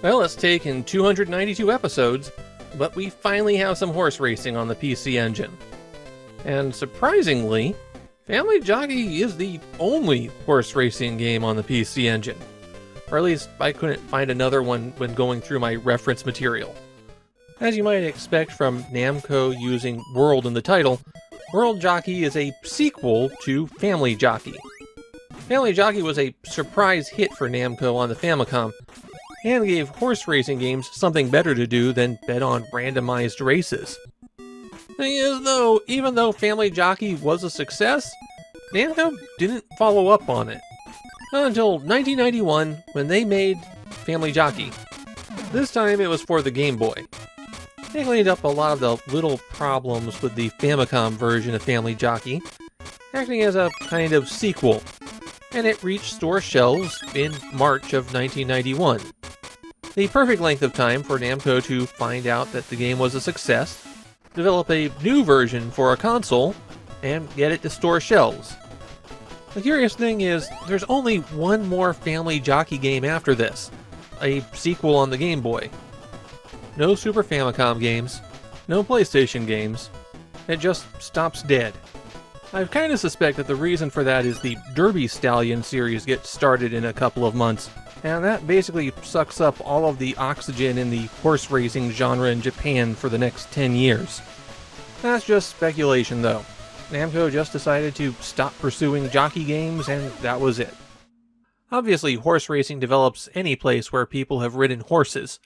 Well, it's taken 292 episodes, but we finally have some horse racing on the PC Engine. And surprisingly, Family Jockey is the only horse racing game on the PC Engine. Or at least I couldn't find another one when going through my reference material. As you might expect from Namco using World in the title, World Jockey is a sequel to Family Jockey. Family Jockey was a surprise hit for Namco on the Famicom, and gave horse racing games something better to do than bet on randomized races. Thing is though, even though Family Jockey was a success, Namco didn't follow up on it. Not until 1991, when they made Family Jockey. This time it was for the Game Boy. They cleaned up a lot of the little problems with the Famicom version of Family Jockey, acting as a kind of sequel, and it reached store shelves in March of 1991. The perfect length of time for Namco to find out that the game was a success, develop a new version for a console, and get it to store shelves. The curious thing is, there's only one more Family Jockey game after this, a sequel on the Game Boy. No Super Famicom games, no PlayStation games, it just stops dead. I kind of suspect that the reason for that is the Derby Stallion series gets started in a couple of months, and that basically sucks up all of the oxygen in the horse racing genre in Japan for the next 10 years. That's just speculation though. Namco just decided to stop pursuing jockey games, and that was it. Obviously, horse racing develops any place where people have ridden horses,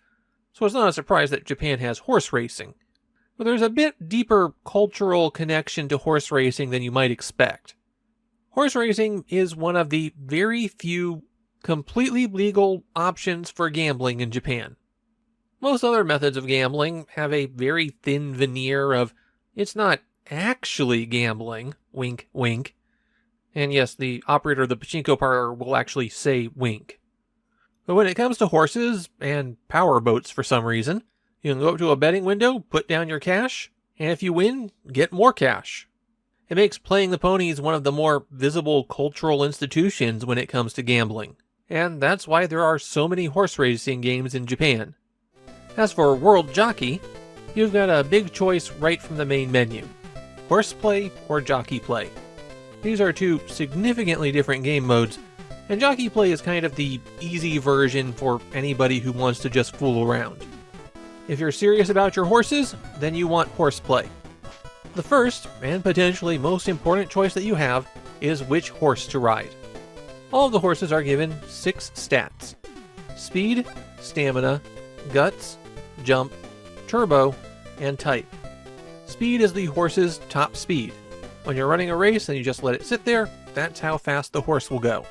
so it's not a surprise that Japan has horse racing. But there's a bit deeper cultural connection to horse racing than you might expect. Horse racing is one of the very few completely legal options for gambling in Japan. Most other methods of gambling have a very thin veneer of, it's not actually gambling, wink wink. And yes, the operator of the pachinko parlor will actually say wink. But when it comes to horses, and power boats for some reason, you can go up to a betting window, put down your cash, and if you win, get more cash. It makes playing the ponies one of the more visible cultural institutions when it comes to gambling. And that's why there are so many horse racing games in Japan. As for World Jockey, you've got a big choice right from the main menu. Horseplay or Jockey Play. These are two significantly different game modes, and Jockey Play is kind of the easy version for anybody who wants to just fool around. If you're serious about your horses, then you want Horseplay. The first, and potentially most important choice that you have, is which horse to ride. All of the horses are given 6 stats: speed, stamina, guts, jump, turbo, and type. Speed is the horse's top speed. When you're running a race and you just let it sit there, that's how fast the horse will go.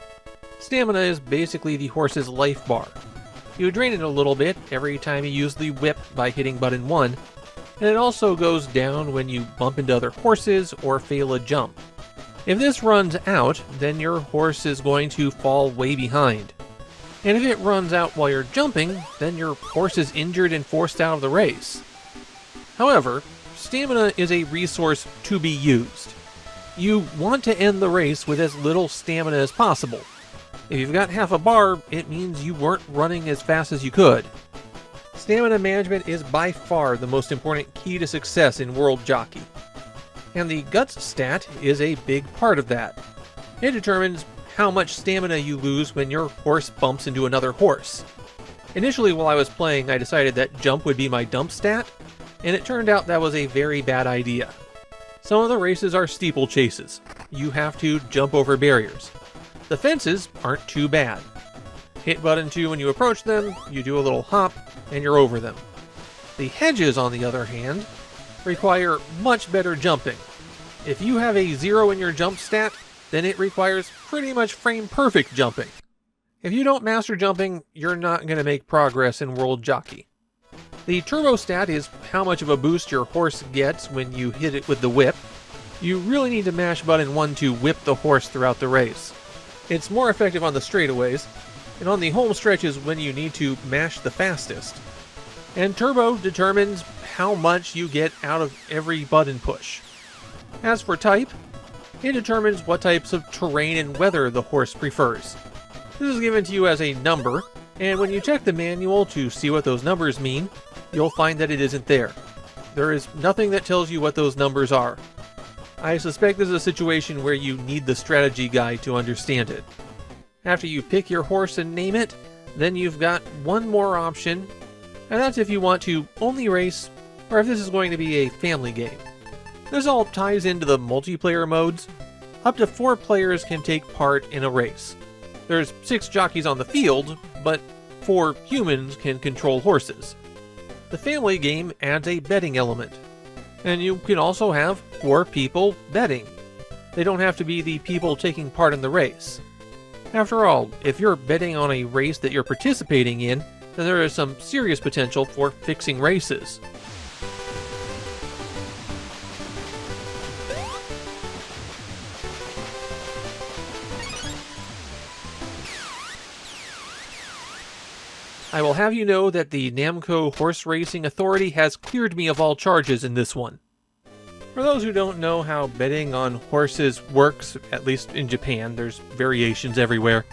Stamina is basically the horse's life bar. You drain it a little bit every time you use the whip by hitting button 1, and it also goes down when you bump into other horses or fail a jump. If this runs out, then your horse is going to fall way behind. And if it runs out while you're jumping, then your horse is injured and forced out of the race. However, stamina is a resource to be used. You want to end the race with as little stamina as possible. If you've got half a bar, it means you weren't running as fast as you could. Stamina management is by far the most important key to success in World Jockey. And the guts stat is a big part of that. It determines how much stamina you lose when your horse bumps into another horse. Initially, while I was playing, I decided that jump would be my dump stat, and it turned out that was a very bad idea. Some of the races are steeplechases. You have to jump over barriers. The fences aren't too bad. Hit button 2 when you approach them, you do a little hop, and you're over them. The hedges, on the other hand, require much better jumping. If you have a 0 in your jump stat, then it requires pretty much frame-perfect jumping. If you don't master jumping, you're not going to make progress in World Jockey. The turbo stat is how much of a boost your horse gets when you hit it with the whip. You really need to mash button 1 to whip the horse throughout the race. It's more effective on the straightaways, and on the home stretches when you need to mash the fastest. And turbo determines how much you get out of every button push. As for type, it determines what types of terrain and weather the horse prefers. This is given to you as a number, And when you check the manual to see what those numbers mean, you'll find that it isn't there. There is nothing that tells you what those numbers are. I suspect this is a situation where you need the strategy guide to understand it. After you pick your horse and name it, then you've got one more option, and that's if you want to only race, or if this is going to be a family game. This all ties into the multiplayer modes. Up to 4 players can take part in a race. There's 6 jockeys on the field, but 4 humans can control horses. The family game adds a betting element, and you can also have 4 people betting. They don't have to be the people taking part in the race. After all, if you're betting on a race that you're participating in, then there is some serious potential for fixing races. I will have you know that the Namco Horse Racing Authority has cleared me of all charges in this one. For those who don't know how betting on horses works, at least in Japan, there's variations everywhere.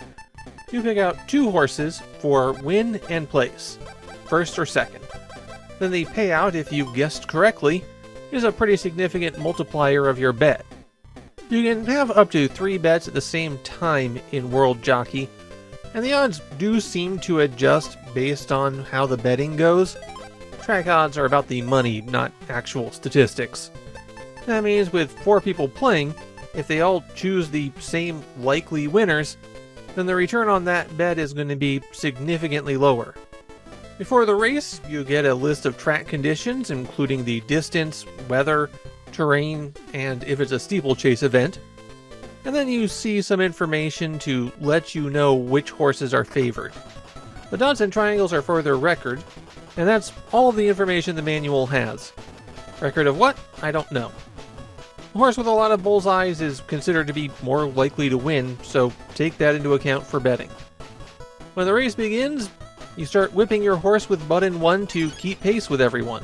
You pick out 2 horses for win and place, first or second. Then the payout, if you guessed correctly, is a pretty significant multiplier of your bet. You can have up to 3 bets at the same time in World Jockey, and the odds do seem to adjust based on how the betting goes. Track odds are about the money, not actual statistics. That means with 4 people playing, if they all choose the same likely winners, then the return on that bet is going to be significantly lower. Before the race, you get a list of track conditions, including the distance, weather, terrain, and if it's a steeplechase event. And then you see some information to let you know which horses are favored. The dots and triangles are for their record, and that's all of the information the manual has. Record of what? I don't know. A horse with a lot of bullseyes is considered to be more likely to win, so take that into account for betting. When the race begins, you start whipping your horse with button 1 to keep pace with everyone.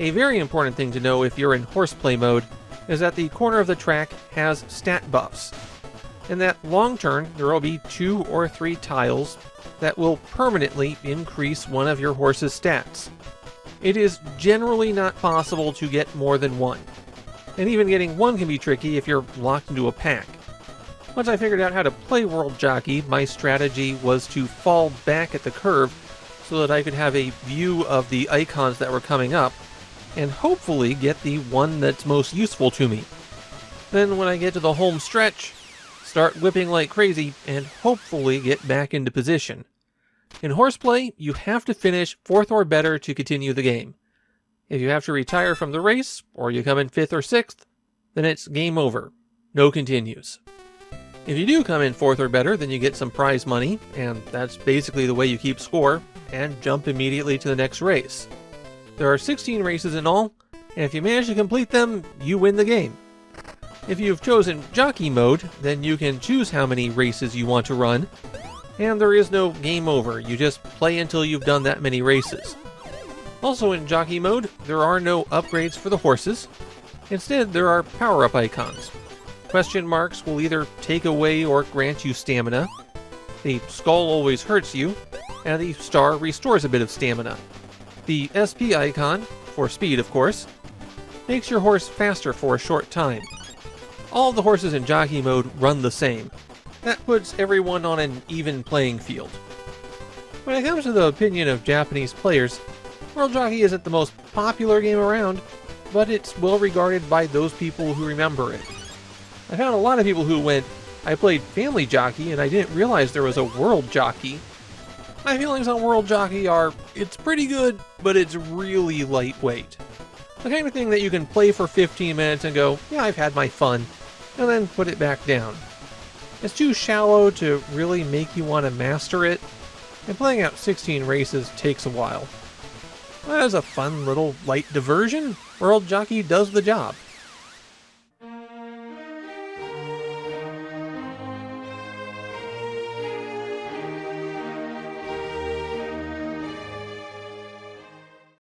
A very important thing to know if you're in horseplay mode is that the corner of the track has stat buffs. In that long turn, there will be 2 or 3 tiles that will permanently increase one of your horse's stats. It is generally not possible to get more than 1. And even getting 1 can be tricky if you're locked into a pack. Once I figured out how to play World Jockey, my strategy was to fall back at the curve so that I could have a view of the icons that were coming up, and hopefully get the one that's most useful to me. Then when I get to the home stretch, start whipping like crazy, and hopefully get back into position. In horseplay, you have to finish 4th or better to continue the game. If you have to retire from the race, or you come in 5th or 6th, then it's game over. No continues. If you do come in 4th or better, then you get some prize money, and that's basically the way you keep score, and jump immediately to the next race. There are 16 races in all, and if you manage to complete them, you win the game. If you've chosen Jockey mode, then you can choose how many races you want to run, and there is no game over, you just play until you've done that many races. Also in Jockey mode, there are no upgrades for the horses. Instead, there are power-up icons. Question marks will either take away or grant you stamina. The skull always hurts you, and the star restores a bit of stamina. The SP icon, for speed of course, makes your horse faster for a short time. All the horses in Jockey mode run the same. That puts everyone on an even playing field. When it comes to the opinion of Japanese players, World Jockey isn't the most popular game around, but it's well regarded by those people who remember it. I found a lot of people who went, I played Family Jockey and I didn't realize there was a World Jockey. My feelings on World Jockey are, it's pretty good, but it's really lightweight. The kind of thing that you can play for 15 minutes and go, yeah, I've had my fun, and then put it back down. It's too shallow to really make you want to master it, and playing out 16 races takes a while. But as a fun little light diversion, World Jockey does the job.